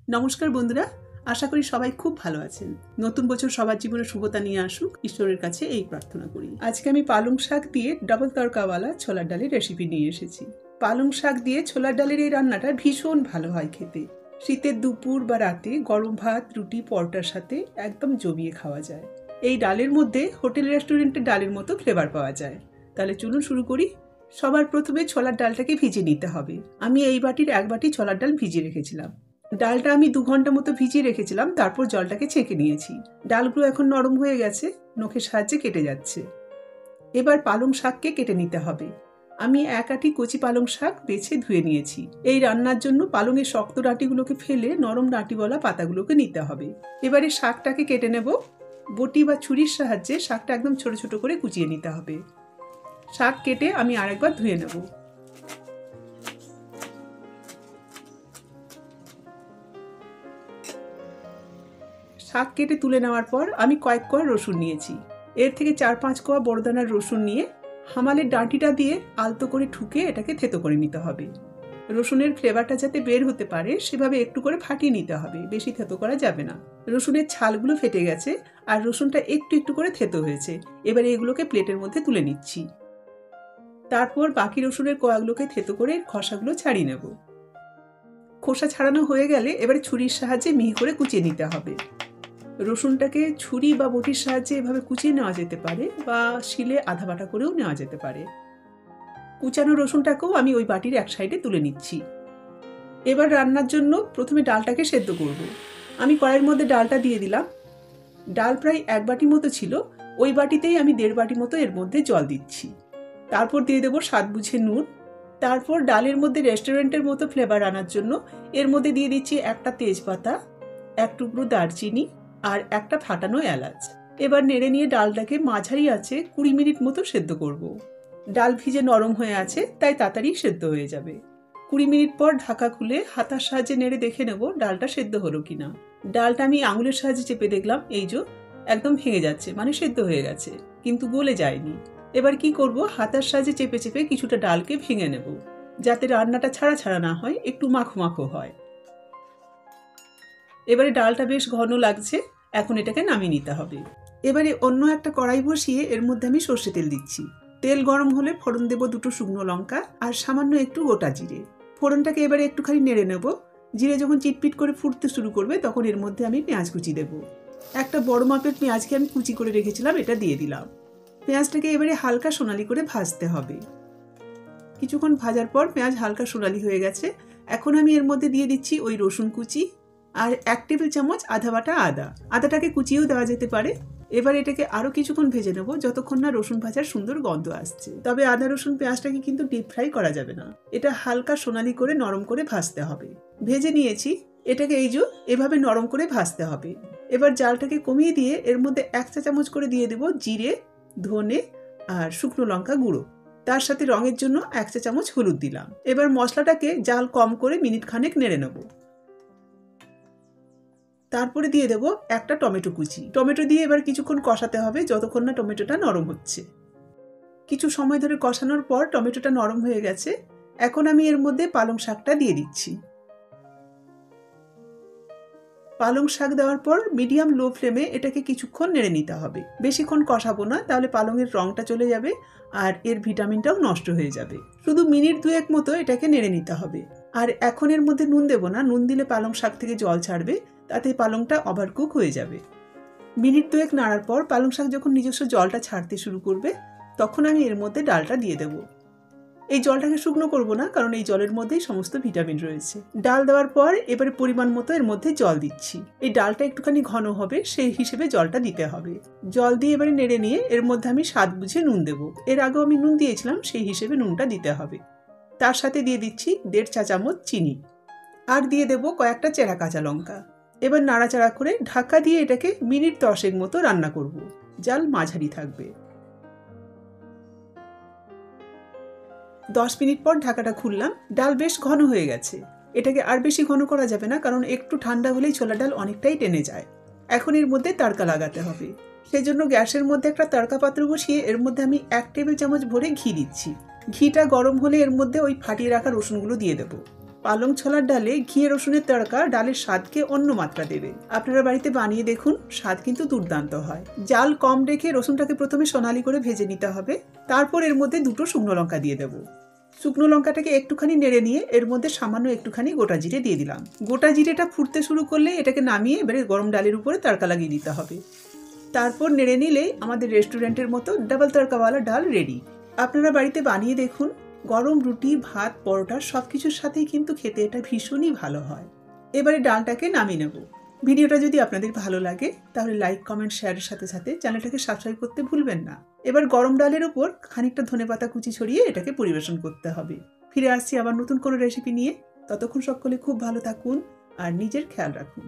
নমস্কার বন্ধুরা, আশা করি সবাই খুব ভালো আছেন। নতুন বছর সবার জীবনে শুভতা নিয়ে আসুক, ঈশ্বরের কাছে এই প্রার্থনা করি। আজকে আমি পালং শাক দিয়ে ডাবল তড়কাওয়ালা ছোলার ডালের রেসিপি নিয়ে এসেছি। পালং শাক দিয়ে ছোলার ডালের এই রান্নাটা ভীষণ ভালো হয় খেতে। শীতের দুপুর বা রাতে গরম ভাত, রুটি, পরোটার সাথে একদম জমিয়ে খাওয়া যায়। এই ডালের মধ্যে হোটেল রেস্টুরেন্টের ডালের মতো ফ্লেভার পাওয়া যায়। তাহলে চলুন শুরু করি। সবার প্রথমে ছোলার ডালটাকে ভিজিয়ে নিতে হবে। আমি এই বাটির 1 বাটি ছোলার ডাল ভিজিয়ে রেখেছিলাম। ডালটা আমি 2 ঘন্টা মতো ভিজিয়ে রেখেছিলাম, তারপর জলটাকে ছেঁকে নিয়েছি। ডালগুলো এখন নরম হয়ে গেছে, নখের সাহায্যে কেটে যাচ্ছে। এবার পালং শাককে কেটে নিতে হবে। আমি 1 আঁটি কচি পালং শাক বেছে ধুয়ে নিয়েছি। এই রান্নার জন্য পালংয়ের শক্ত ডাঁটিগুলোকে ফেলে নরম ডাঁটিওয়ালা পাতাগুলোকে নিতে হবে। এবারে শাকটাকে কেটে নেব। বটি বা ছুরির সাহায্যে শাকটা একদম ছোট ছোট করে কুচিয়ে নিতে হবে। শাক কেটে আমি আরেকবার ধুয়ে নেব। শাক কেটে তুলে নেওয়ার পর আমি কয়েক কোয়া রসুন নিয়েছি। এর থেকে 4-5 কোয়া বড় দানার রসুন নিয়ে হামালের ডাঁটিটা দিয়ে আলতো করে ঠুকে এটাকে থেতো করে নিতে হবে। রসুনের ফ্লেভারটা যাতে বের হতে পারে সেভাবে একটু করে ফাটিয়ে নিতে হবে, বেশি থেতো করা যাবে না। রসুনের ছালগুলো ফেটে গেছে আর রসুনটা একটু একটু করে থেতো হয়েছে। এবারে এগুলোকে প্লেটের মধ্যে তুলে নিচ্ছি। তারপর বাকি রসুনের কোয়াগুলোকে থেতো করে খোসাগুলো ছাড়িয়ে নেব। খোসা ছাড়ানো হয়ে গেলে এবারে ছুরির সাহায্যে মিহি করে কুচিয়ে নিতে হবে। রসুনটাকে ছুরি বা বটির সাহায্যে এভাবে কুচিয়ে নেওয়া যেতে পারে বা শিলে আধা বাটা করেও নেওয়া যেতে পারে। কুচানো রসুনটাকেও আমি ওই বাটির এক সাইডে তুলে নিচ্ছি। এবার রান্নার জন্য প্রথমে ডালটাকে সেদ্ধ করব। আমি কড়াইয়ের মধ্যে ডালটা দিয়ে দিলাম। ডাল প্রায় 1 বাটি মতো ছিল, ওই বাটিতেই আমি 1.5 বাটি মতো এর মধ্যে জল দিচ্ছি। তারপর দিয়ে দেবো স্বাদ বুঝে নুন। তারপর ডালের মধ্যে রেস্টুরেন্টের মতো ফ্লেভার আনার জন্য এর মধ্যে দিয়ে দিচ্ছি একটা তেজপাতা, 1 টুকরো দারচিনি আর একটা ফাটানো এলাচ। এবার নেড়ে নিয়ে ডালটাকে মাঝারি আঁচে 20 মিনিট মতো সেদ্ধ করব। ডাল ভিজে নরম হয়ে আছে, তাই তাড়াতাড়ি সেদ্ধ হয়ে যাবে। 20 মিনিট পর ঢাকা খুলে হাতার সাহায্যে নেড়ে দেখে নেব ডালটা সেদ্ধ হলো কিনা। ডালটা আমি আঙুলের সাহায্যে চেপে দেখলাম, এই যে একদম ভেঙে যাচ্ছে, মানে সেদ্ধ হয়ে গেছে, কিন্তু গলে যায়নি। এবার কি করব, হাতার সাহায্যে চেপে চেপে কিছুটা ডালকে ভেঙে নেব, যাতে রান্নাটা ছাড়া ছাড়া না হয়, একটু মাখো মাখো হয়। এবারে ডালটা বেশ ঘন লাগছে, এখন এটাকে নামিয়ে নিতে হবে। এবারে অন্য একটা কড়াই বসিয়ে এর মধ্যে আমি সর্ষে তেল দিচ্ছি। তেল গরম হলে ফোড়ন দেব 2টো শুকনো লঙ্কা আর সামান্য একটু গোটা জিরে। ফোড়নটাকে এবারে একটুখানি নেড়ে নেব। জিরে যখন চিটপিট করে ফুটতে শুরু করবে তখন এর মধ্যে আমি পেঁয়াজ কুচি দেব। একটা বড় মাপের পেঁয়াজকে আমি কুচি করে রেখেছিলাম, এটা দিয়ে দিলাম। পেঁয়াজটাকে এবারে হালকা সোনালি করে ভাজতে হবে। কিছুক্ষণ ভাজার পর পেঁয়াজ হালকা সোনালি হয়ে গেছে। এখন আমি এর মধ্যে দিয়ে দিচ্ছি ওই রসুন কুচি আর 1 টেবিল চামচ আদা বাটা আদা। আদাটাকে কুচিয়েও দেওয়া যেতে পারে। এবার এটাকে আরও কিছুক্ষণ ভেজে নেব, যতক্ষণ না রসুন ভাজার সুন্দর গন্ধ আসছে। তবে আদা রসুন পেঁয়াজটাকে কিন্তু ডিপ ফ্রাই করা যাবে না, এটা হালকা সোনালি করে নরম করে ভাজতে হবে। ভেজে নিয়েছি, এটাকে এই যে এভাবে নরম করে ভাজতে হবে। এবার জালটাকে কমিয়ে দিয়ে এর মধ্যে 1 চা চামচ করে দিয়ে দেব জিরে, ধনে আর শুকনো লঙ্কা গুঁড়ো। তার সাথে রঙের জন্য 1 চা চামচ হলুদ দিলাম। এবার মশলাটাকে জাল কম করে মিনিট খানেক নেড়ে নেব। তারপরে দিয়ে দেব একটা টমেটো কুচি। টমেটো দিয়ে এবার কিছুক্ষণ কষাতে হবে, যতক্ষণ না টমেটোটা নরম হচ্ছে। কিছু সময় ধরে কষানোর পর টমেটোটা নরম হয়ে গেছে। এখন আমি এর মধ্যে পালং শাকটা দিয়ে দিচ্ছি। পালং শাক দেওয়ার পর মিডিয়াম লো ফ্লেমে এটাকে কিছুক্ষণ নেড়ে নিতে হবে। বেশিক্ষণ কষাবো না, তাহলে পালংয়ের রঙটা চলে যাবে আর এর ভিটামিনটাও নষ্ট হয়ে যাবে। শুধু মিনিট 2 মতো এটাকে নেড়ে নিতে হবে। আর এখন এর মধ্যে নুন দেব না, নুন দিলে পালং শাক থেকে জল ছাড়বে, তাতে পালংটা ওভারকুক হয়ে যাবে। মিনিট 2 নাড়ার পর পালং শাক যখন নিজস্ব জলটা ছাড়তে শুরু করবে তখন আমি এর মধ্যে ডালটা দিয়ে দেব। এই জলটাকে শুকনো করব না, কারণ এই জলের মধ্যেই সমস্ত ভিটামিন রয়েছে। ডাল দেওয়ার পর এবারে পরিমাণ মতো এর মধ্যে জল দিচ্ছি। এই ডালটা একটুখানি ঘন হবে, সেই হিসেবে জলটা দিতে হবে। জল দিয়ে এবারে নেড়ে নিয়ে এর মধ্যে আমি স্বাদ বুঝে নুন দেব। এর আগেও আমি নুন দিয়েছিলাম, সেই হিসেবে নুনটা দিতে হবে। তার সাথে দিয়ে দিচ্ছি 1.5 চা চামচ চিনি আর দিয়ে দেব কয়েকটা চেরা কাঁচা লঙ্কা। এবার নাড়াচাড়া করে ঢাকা দিয়ে এটাকে মিনিট 10 মতো রান্না করব। জাল মাঝারি থাকবে। 10 মিনিট পর ঢাকাটা খুললাম। ডাল বেশ ঘন হয়ে গেছে। এটাকে আর বেশি ঘন করা যাবে না, কারণ একটু ঠান্ডা হলেই ছোলা ডাল অনেকটাই টেনে যায়। এখন এর মধ্যে তড়কা লাগাতে হবে। সেজন্য গ্যাসের মধ্যে একটা তড়কা পাত্র বসিয়ে এর মধ্যে আমি 1 টেবিল চামচ ভরে ঘি দিচ্ছি। ঘিটা গরম হলে এর মধ্যে ওই ফাটিয়ে রাখা রসুনগুলো দিয়ে দেবো। পালং ছোলার ডালে ঘি রসুনের তড়কা ডালের স্বাদকে অন্য মাত্রা দেবে। আপনারা বাড়িতে বানিয়ে দেখুন, স্বাদ কিন্তু দুর্দান্ত হয়। জাল কম রেখে রসুনটাকে প্রথমে সোনালি করে ভেজে নিতে হবে। তারপর এর মধ্যে 2টো শুকনো লঙ্কা দিয়ে দেবো। শুকনো লঙ্কাটাকে একটুখানি নেড়ে নিয়ে এর মধ্যে সামান্য একটুখানি গোটা জিরে দিয়ে দিলাম। গোটা জিরেটা ফুটতে শুরু করলে এটাকে নামিয়ে এবারে গরম ডালের উপরে তড়কা লাগিয়ে দিতে হবে। তারপর নেড়ে নিলেই আমাদের রেস্টুরেন্টের মতো ডাবল তড়কাওয়ালা ডাল রেডি। আপনারা বাড়িতে বানিয়ে দেখুন। গরম রুটি, ভাত, পরোটা সব কিছুর সাথেই কিন্তু খেতে এটা ভীষণই ভালো হয়। এবারে ডালটাকে নামিয়ে নেব। ভিডিওটা যদি আপনাদের ভালো লাগে তাহলে লাইক, কমেন্ট, শেয়ারের সাথে সাথে চ্যানেলটাকে সাবস্ক্রাইব করতে ভুলবেন না। এবার গরম ডালের উপর খানিকটা ধনেপাতা কুচি ছড়িয়ে এটাকে পরিবেশন করতে হবে। ফিরে আসছি আবার নতুন কোনো রেসিপি নিয়ে। ততক্ষণ সকলে খুব ভালো থাকুন আর নিজের খেয়াল রাখুন।